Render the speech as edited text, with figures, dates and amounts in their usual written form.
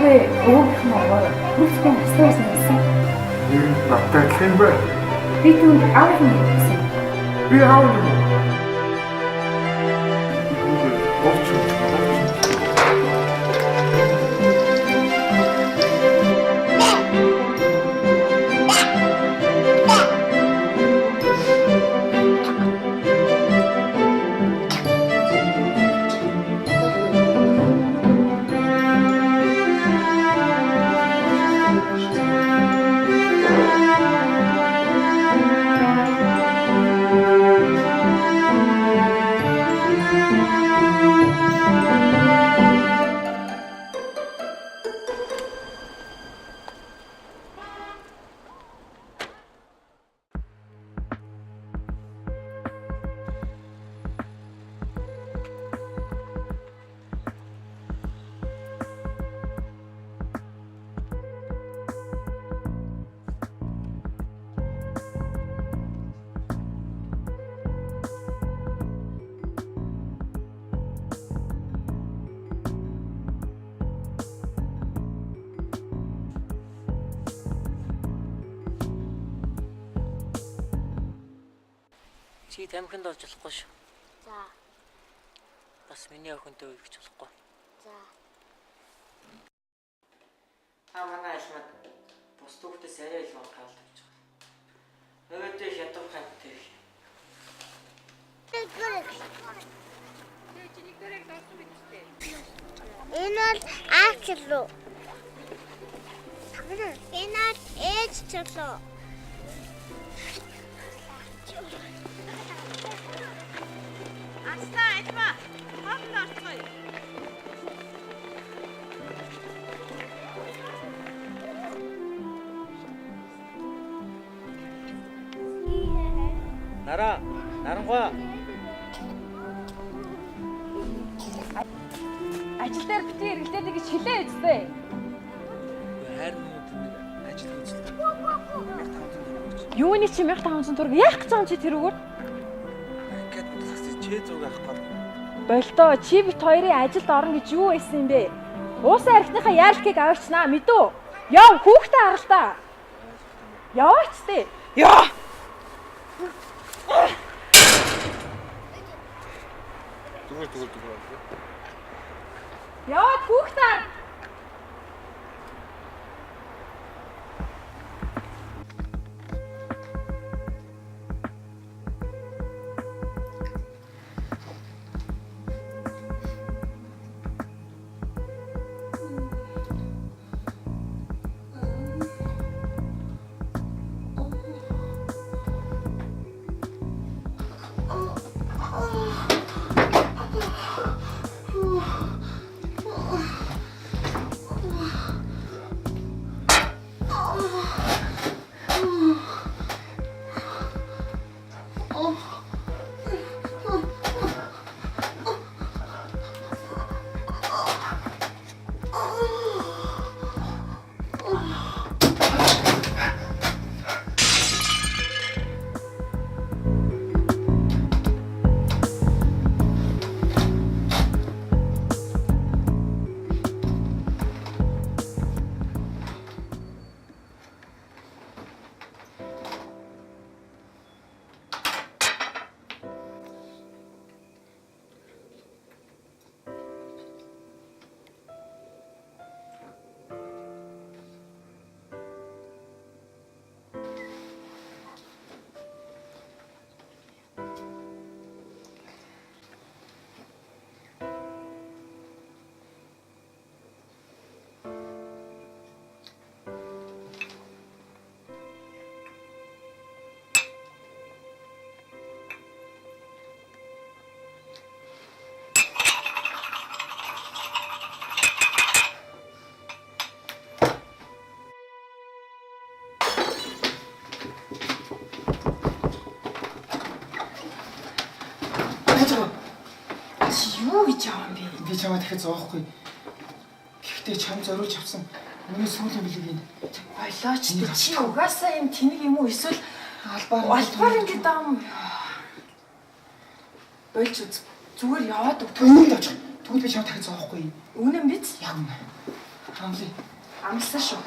Чамтай өвөх мөгөө бүртгэн хэсгээс нээсэн. Наттай хэмбэ. Би түнд аав юм гэсэн. Би аав юм. Чи тамхинд олж болохгүй шүү. За. Бас миний охинтой үеч болохгүй. За. Манай айлмад бус түүхтээс арай илүү анхаарал тавьж байгаа. Өвөдөө хятад хантай. Энэ бол аачлуу. Энэ бол ээжчлүү. Асна альма. Хоолн орцгоё. Нарангуй. Ажил дээр битгий эргэлдээд гэж хэлээ үстэй. Харин нэг ажил хийчихлээ. Юуны чи 1500 төгрөг яах гэж байгаа юм чи тэр өгөр? Ингээд бодсоос чи зүг авахгүй. Болтоо чи бит хоёрын ажилд орно гэж юу байсан юм бэ? Уус архиныхаа яарлахыг авчнаа мэдүү. Яв хүүхдээ харалтаа. Яваач тээ. Яа. Зүгээр. Яваад хүүхдээ. Юу гэж яваа юм бэ? Би чамаа дахиад зоохгүй. Гэхдээ чам зориулж авсан. Миний сүүлийн билег энэ. Болооч чи угаасаа юм тэнэг юм уу эсвэл Албаар ингэж даам. Болж үз. Зүгээр яваад өг. Түүнд очих. Тэгвэл би чамаа дахиад зоохгүй. Үнэн биз? Яг үнэ. Амлий. Амлсан шүү.